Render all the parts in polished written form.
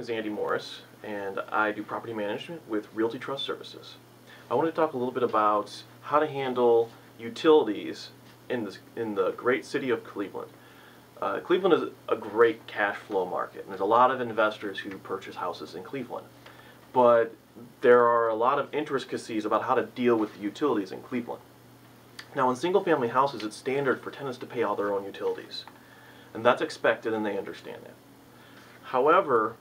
is Andy Morris, and I do property management with Realty Trust Services. I want to talk a little bit about how to handle utilities in the great city of Cleveland. Cleveland is a great cash flow market, and there's a lot of investors who purchase houses in Cleveland. But there are a lot of intricacies about how to deal with the utilities in Cleveland. Now, in single-family houses, it's standard for tenants to pay all their own utilities, and that's expected, and they understand that. However,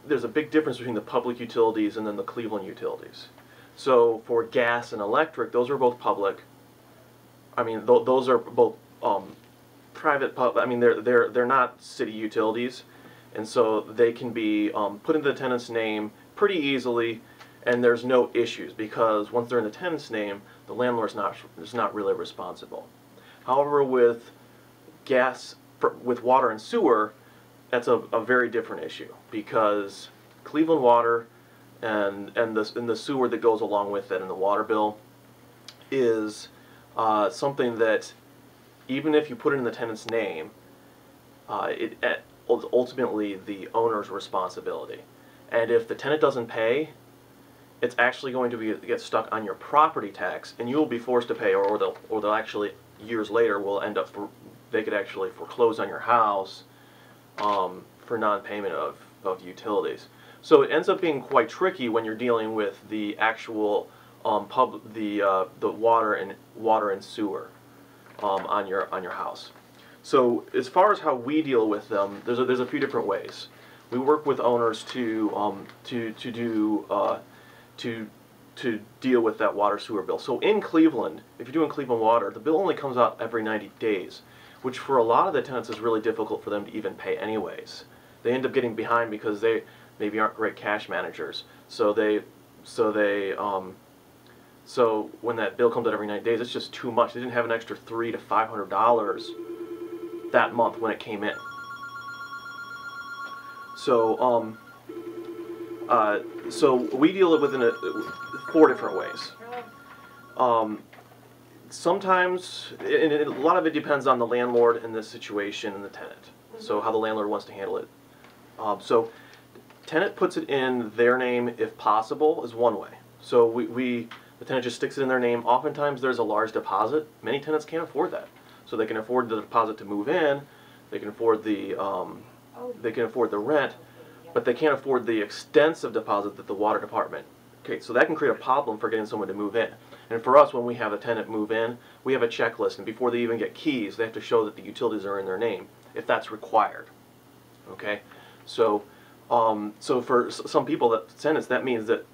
there's a big difference between the public utilities and then the Cleveland utilities. So for gas and electric, those are both public. I mean, those are both private. I mean, they're not city utilities, and so they can be put into the tenant's name pretty easily, and there's no issues because once they're in the tenant's name, the landlord is not really responsible. However, with with water and sewer, that's a very different issue because Cleveland water and the sewer that goes along with it and the water bill is something that even if you put it in the tenant's name, it's ultimately the owner's responsibility. And if the tenant doesn't pay, it's actually going to get stuck on your property tax, and you will be forced to pay, or they'll actually years later will end up they could actually foreclose on your house for non-payment of utilities. So it ends up being quite tricky when you're dealing with the actual the water and sewer on your house. So as far as how we deal with them, there's a few different ways. We work with owners to deal with that water sewer bill. So in Cleveland, if you're doing Cleveland water, the bill only comes out every 90 days, which for a lot of the tenants is really difficult for them to even pay anyways. They end up getting behind because they maybe aren't great cash managers. So when that bill comes out every 90 days, it's just too much. They didn't have an extra $300 to $500 that month when it came in. So so we deal with it in 4 different ways. Sometimes, and a lot of it depends on the landlord and the situation and the tenant. So how the landlord wants to handle it. So tenant puts it in their name if possible is one way. So the tenant just sticks it in their name. Oftentimes there's a large deposit. Many tenants can't afford that. So they can afford the deposit to move in. They can afford the rent, but they can't afford the extensive deposit that the water department. Okay, so that can create a problem for getting someone to move in. And for us, when we have a tenant move in, we have a checklist, and before they even get keys, they have to show that the utilities are in their name, if that's required. Okay, so so for some people, tenants, that means that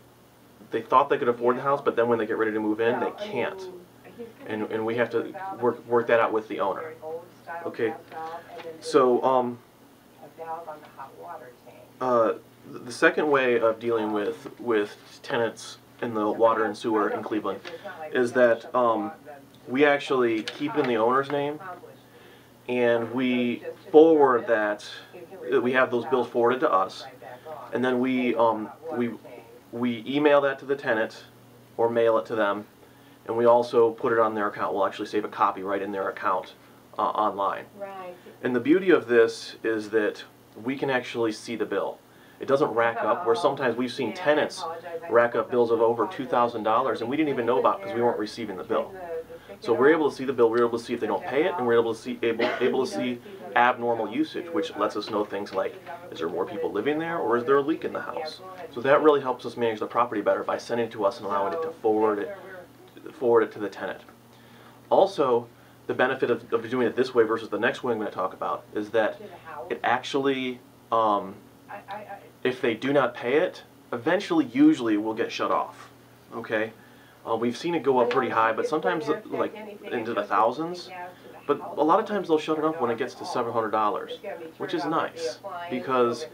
they thought they could afford the house, but then when they get ready to move in, they can't, and we have to work that out with the owner. Okay, so the second way of dealing with tenants in the water and sewer in Cleveland is that we actually keep it in the owner's name, and we forward that. We have those bills forwarded to us, and then we email that to the tenant or mail it to them, and we also put it on their account. We'll actually save a copy right in their account online. Right. And the beauty of this is that we can actually see the bill. It doesn't rack up, where sometimes we've seen tenants rack up bills of over $2,000 and we didn't even know about because we weren't receiving the bill. So we're able to see the bill, we're able to see if they don't pay it, and we're able to see abnormal usage, which lets us know things like, is there more people living there, or is there a leak in the house? So that really helps us manage the property better by sending it to us and allowing it to forward it to the tenant. Also, the benefit of doing it this way versus the next way I'm going to talk about is that it actually, if they do not pay it, eventually, usually, it will get shut off. Okay, we've seen it go up pretty high, but sometimes like into the thousands. But a lot of times they'll shut it off when it gets to several $700, which is nice because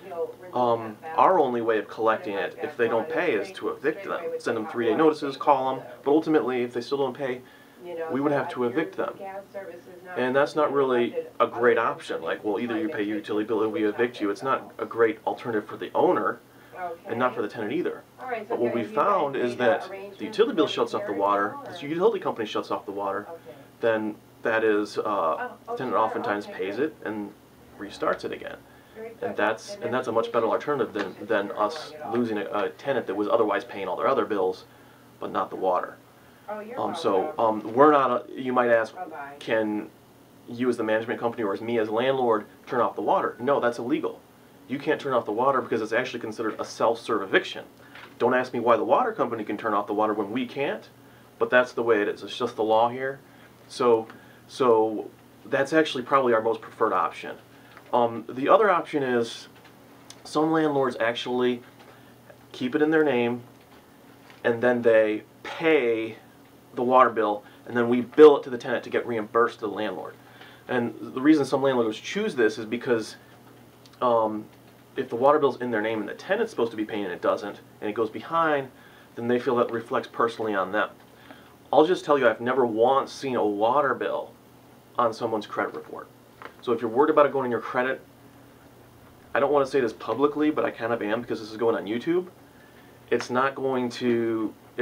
our only way of collecting it, if they don't pay, is to evict them. Send them 3-day notices, call them, but ultimately, if they still don't pay, we would have to evict them. And that's not really a great option. Like, well, either you pay your utility bill or we evict you. It's not a great alternative for the owner and not for the tenant either. But what we found is that the utility bill shuts off the water, the utility company shuts off the water, then that is, the tenant oftentimes pays it and restarts it again. And that's a much better alternative than us losing a tenant that was otherwise paying all their other bills, but not the water. We're not. You might ask, can you as the management company or as me as a landlord turn off the water? No, that's illegal. You can't turn off the water because it's actually considered a self-serve eviction. Don't ask me why the water company can turn off the water when we can't, but that's the way it is. It's just the law here. So that's actually probably our most preferred option. The other option is some landlords actually keep it in their name and then they pay the water bill and then we bill it to the tenant to get reimbursed to the landlord. And the reason some landlords choose this is because if the water bill's in their name and the tenant's supposed to be paying and it doesn't, and it goes behind, then they feel that reflects personally on them. I'll just tell you, I've never once seen a water bill on someone's credit report. So if you're worried about it going in your credit, I don't want to say this publicly, but I kind of am because this is going on YouTube. It's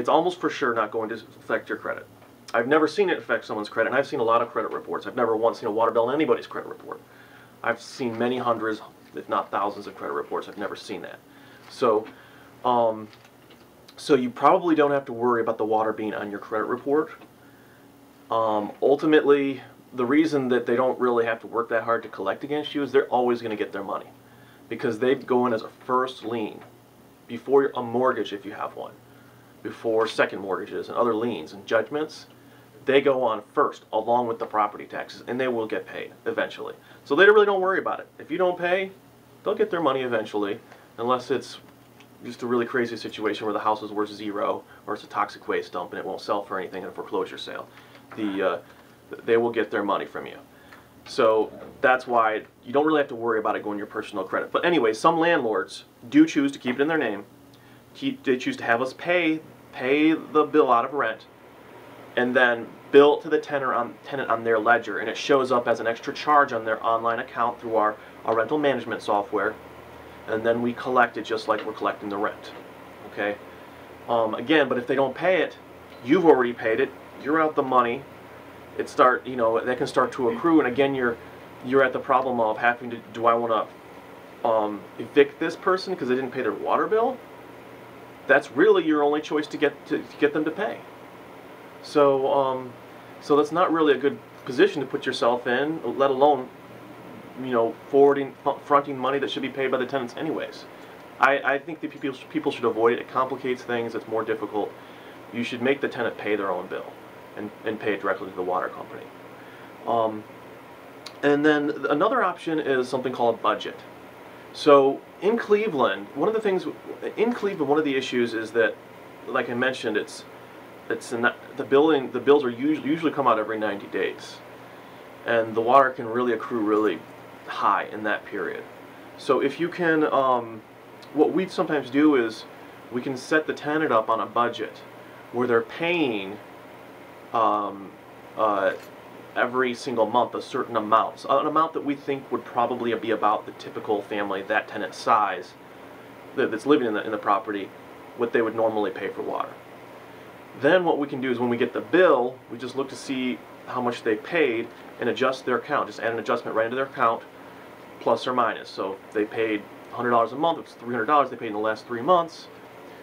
almost for sure not going to affect your credit. I've never seen it affect someone's credit, and I've seen a lot of credit reports. I've never once seen a water bill on anybody's credit report. I've seen many hundreds, if not thousands of credit reports. I've never seen that. So you probably don't have to worry about the water being on your credit report. Ultimately, the reason that they don't really have to work that hard to collect against you is they're always going to get their money because they go in as a first lien before a mortgage if you have one, before second mortgages and other liens and judgments. They go on first along with the property taxes and they will get paid eventually. So they really don't worry about it. If you don't pay, they'll get their money eventually, unless it's just a really crazy situation where the house is worth zero or it's a toxic waste dump and it won't sell for anything in a foreclosure sale. They will get their money from you. So that's why you don't really have to worry about it going to your personal credit. But anyway, some landlords do choose to keep it in their name. They choose to have us pay the bill out of rent and then bill to the tenant on their ledger, and it shows up as an extra charge on their online account through our rental management software, and then we collect it just like we're collecting the rent. Okay? Again, but if they don't pay it, you've already paid it, you're out the money. That can start to accrue, and again, you're at the problem of having to, do I want to evict this person because they didn't pay their water bill? That's really your only choice to get them to pay. So that's not really a good position to put yourself in, let alone, fronting money that should be paid by the tenants anyways. I think that people should avoid it. It complicates things. It's more difficult. You should make the tenant pay their own bill and pay it directly to the water company. And then another option is something called a budget. So in Cleveland, one of the issues is that, like I mentioned, the bills are usually come out every 90 days, and the water can really accrue really high in that period. So if you can, what we sometimes do is we can set the tenant up on a budget where they're paying every single month a certain amount, so an amount that we think would probably be about the typical family, that tenant size that's living in the property, what they would normally pay for water. Then what we can do is when we get the bill, we just look to see how much they paid and adjust their account. Just add an adjustment right into their account, plus or minus. So if they paid $100 a month, it's $300 they paid in the last 3 months.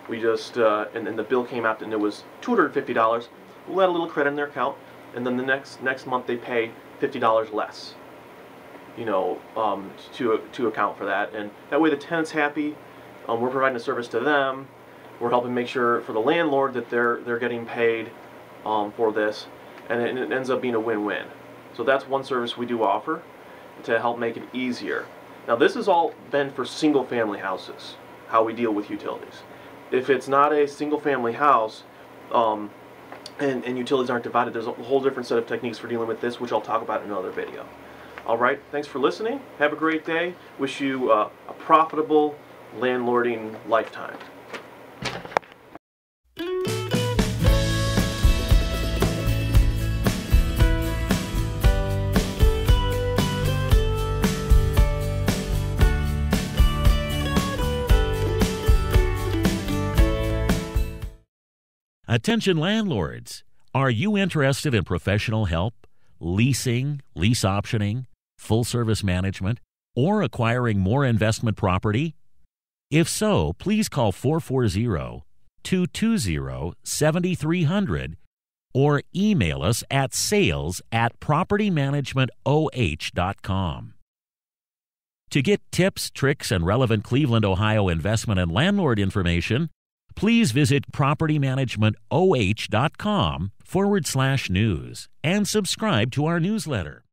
We just, and the bill came out and it was $250. We'll add a little credit in their account, and then the next month they pay $50 less, to account for that. And that way the tenant's happy. We're providing a service to them. We're helping make sure for the landlord that they're getting paid for this, and it ends up being a win-win. So that's one service we do offer to help make it easier. Now this has all been for single-family houses, how we deal with utilities. If it's not a single-family house, and utilities aren't divided, there's a whole different set of techniques for dealing with this, which I'll talk about in another video. All right, thanks for listening. Have a great day. Wish you a profitable landlording lifetime. Attention landlords, are you interested in professional help, leasing, lease optioning, full service management, or acquiring more investment property? If so, please call 440-220-7300 or email us at sales@propertymanagementoh.com. To get tips, tricks, and relevant Cleveland, Ohio investment and landlord information, please visit propertymanagementoh.com/news and subscribe to our newsletter.